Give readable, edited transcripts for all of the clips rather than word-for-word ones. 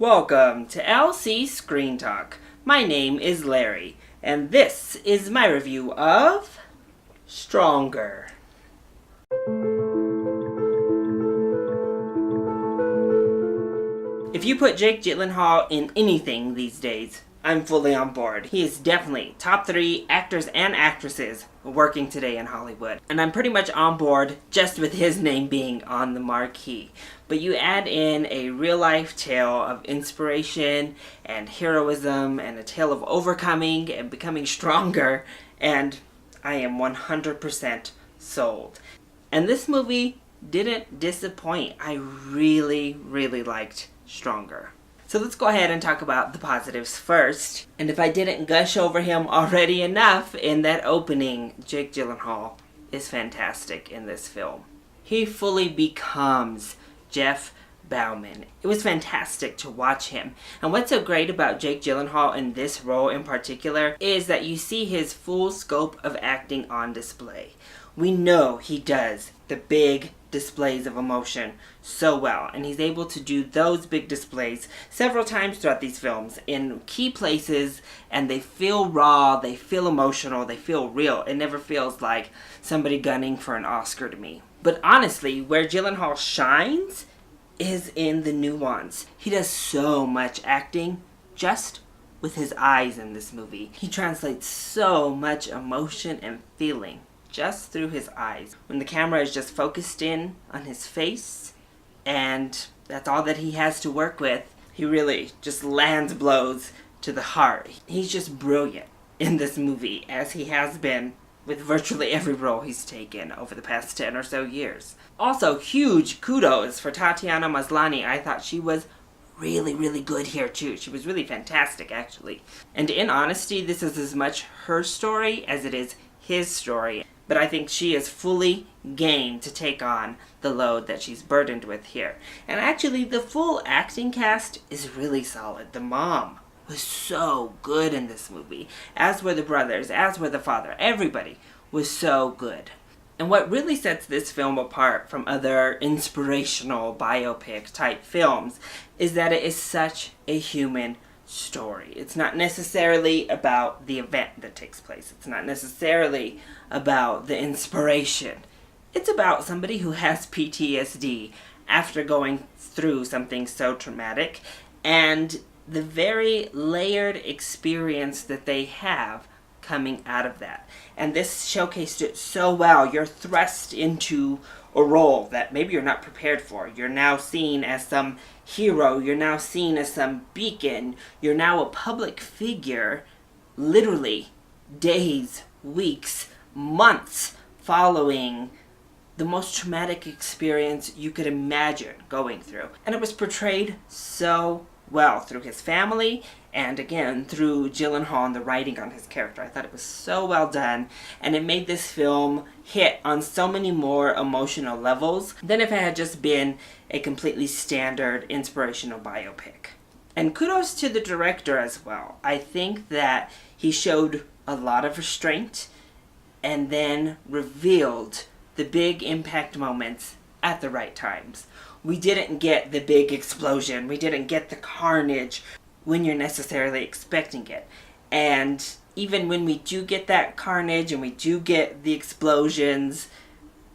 Welcome to LC Screen Talk. My name is Larry, and this is my review of Stronger. If you put Jake Gyllenhaal in anything these days, I'm fully on board. He is definitely top 3 actors and actresses working today in Hollywood. And I'm pretty much on board just with his name being on the marquee. But you add in a real-life tale of inspiration and heroism and a tale of overcoming and becoming stronger, and I am 100% sold. And this movie didn't disappoint. I really liked Stronger. So let's go ahead and talk about the positives first. And if I didn't gush over him already enough in that opening, Jake Gyllenhaal is fantastic in this film. He fully becomes Jeff Bauman. It was fantastic to watch him. And what's so great about Jake Gyllenhaal in this role in particular is that you see his full scope of acting on display. We know he does the big displays of emotion so well, and he's able to do those big displays several times throughout these films in key places, and they feel raw, they feel emotional, they feel real. It never feels like somebody gunning for an Oscar to me. But honestly, where Gyllenhaal shines is in the nuance. He does so much acting just with his eyes in this movie. He translates so much emotion and feeling just through his eyes. When the camera is just focused in on his face, and that's all that he has to work with, he really just lands blows to the heart. He's just brilliant in this movie, as he has been with virtually every role he's taken over the past 10 or so years. Also, huge kudos for Tatiana Maslany. I thought she was really good here too. She was really fantastic, actually. And in honesty, this is as much her story as it is his story. But I think she is fully game to take on the load that she's burdened with here. And actually, the full acting cast is really solid. The mom was so good in this movie, as were the brothers, as were the father. Everybody was so good. And what really sets this film apart from other inspirational biopic type films is that it is such a human story. It's not necessarily about the event that takes place. It's not necessarily about the inspiration. It's about somebody who has PTSD after going through something so traumatic, and the very layered experience that they have coming out of that. And this showcased it so well. You're thrust into a role that maybe you're not prepared for. You're now seen as some hero. You're now seen as some beacon. You're now a public figure, literally days, weeks, months following the most traumatic experience you could imagine going through. And it was portrayed so well through his family, and again through Gyllenhaal and the writing on his character. I thought it was so well done, and it made this film hit on so many more emotional levels than if it had just been a completely standard inspirational biopic. And kudos to the director as well. I think that he showed a lot of restraint and then revealed the big impact moments at the right times. We didn't get the big explosion. We didn't get the carnage when you're necessarily expecting it. And even when we do get that carnage and we do get the explosions,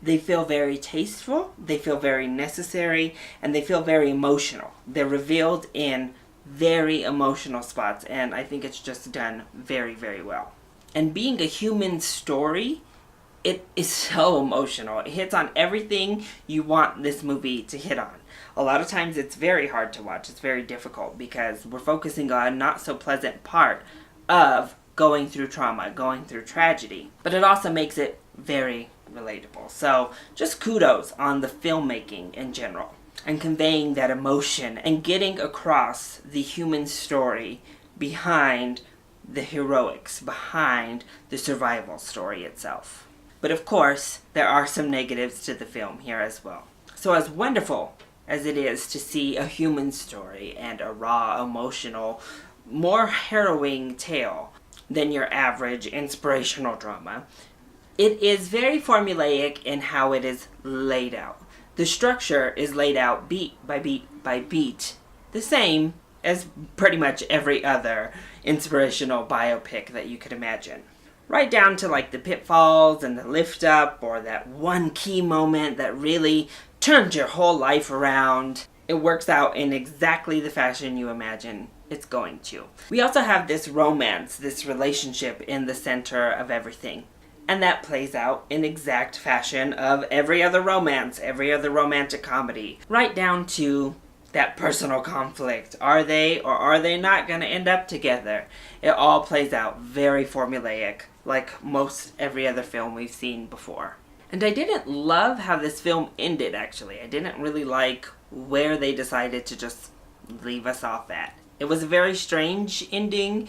they feel very tasteful, they feel very necessary, and they feel very emotional. They're revealed in very emotional spots, and I think it's just done very well. And being a human story, it is so emotional. It hits on everything you want this movie to hit on. A lot of times it's very hard to watch. It's very difficult because we're focusing on a not so pleasant part of going through trauma, going through tragedy. But it also makes it very relatable. So just kudos on the filmmaking in general and conveying that emotion and getting across the human story behind the heroics, behind the survival story itself. But of course, there are some negatives to the film here as well. So as wonderful as it is to see a human story and a raw, emotional, more harrowing tale than your average inspirational drama, it is very formulaic in how it is laid out. The structure is laid out beat by beat by beat, the same as pretty much every other inspirational biopic that you could imagine. Right down to like the pitfalls and the lift up, or that one key moment that really turned your whole life around. It works out in exactly the fashion you imagine it's going to. We also have this romance, this relationship in the center of everything. And that plays out in exact fashion of every other romance, every other romantic comedy. Right down to that personal conflict. Are they or are they not going to end up together? It all plays out very formulaic, like most every other film we've seen before. And I didn't love how this film ended, actually. I didn't really like where they decided to just leave us off at. It was a very strange ending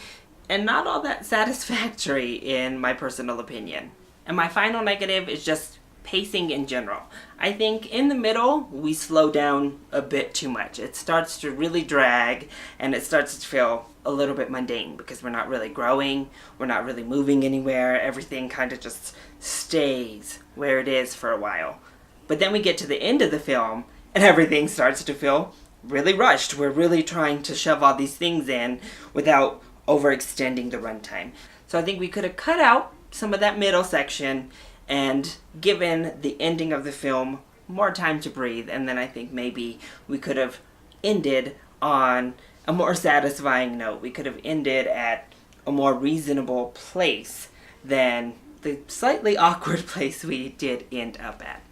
and not all that satisfactory in my personal opinion. And my final negative is just pacing in general. I think in the middle, we slow down a bit too much. It starts to really drag, and it starts to feel a little bit mundane because we're not really growing, we're not really moving anywhere, everything kind of just stays where it is for a while. But then we get to the end of the film, and everything starts to feel really rushed. We're really trying to shove all these things in without overextending the runtime. So I think we could have cut out some of that middle section and given the ending of the film more time to breathe, and then I think maybe we could have ended on a more satisfying note. We could have ended at a more reasonable place than the slightly awkward place we did end up at.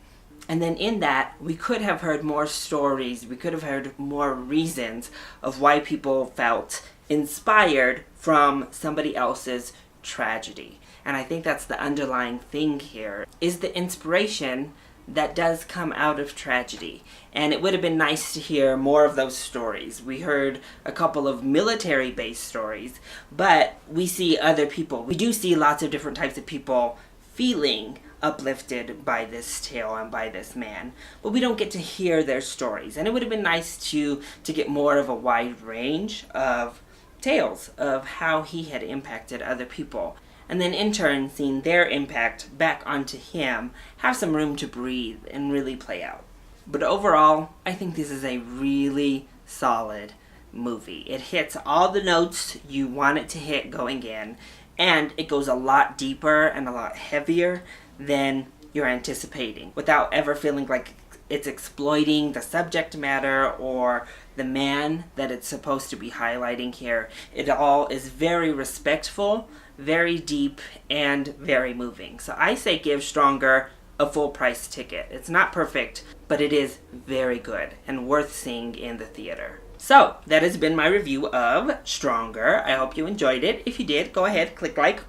And then in that, we could have heard more stories, we could have heard more reasons of why people felt inspired from somebody else's tragedy. And I think that's the underlying thing here, is the inspiration that does come out of tragedy. And it would have been nice to hear more of those stories. We heard a couple of military-based stories, but we see other people. We do see lots of different types of people feeling uplifted by this tale and by this man, but we don't get to hear their stories. And it would have been nice to get more of a wide range of tales of how he had impacted other people. And then in turn, seeing their impact back onto him, have some room to breathe and really play out. But overall, I think this is a really solid movie. It hits all the notes you want it to hit going in, and it goes a lot deeper and a lot heavier than you're anticipating, without ever feeling like it's exploiting the subject matter or the man that it's supposed to be highlighting here. It all is very respectful, very deep, and very moving. So I say give Stronger a full price ticket. It's not perfect, but it is very good and worth seeing in the theater. So that has been my review of Stronger. I hope you enjoyed it. If you did, go ahead, click like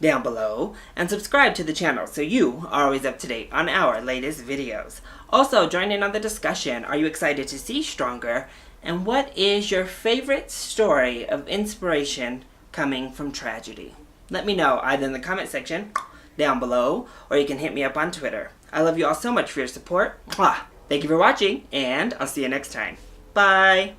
down below and subscribe to the channel so you are always up to date on our latest videos. Also, join in on the discussion. Are you excited to see Stronger? And what is your favorite story of inspiration coming from tragedy? Let me know either in the comment section down below, or you can hit me up on Twitter. I love you all so much for your support. Mwah! Thank you for watching, and I'll see you next time. Bye!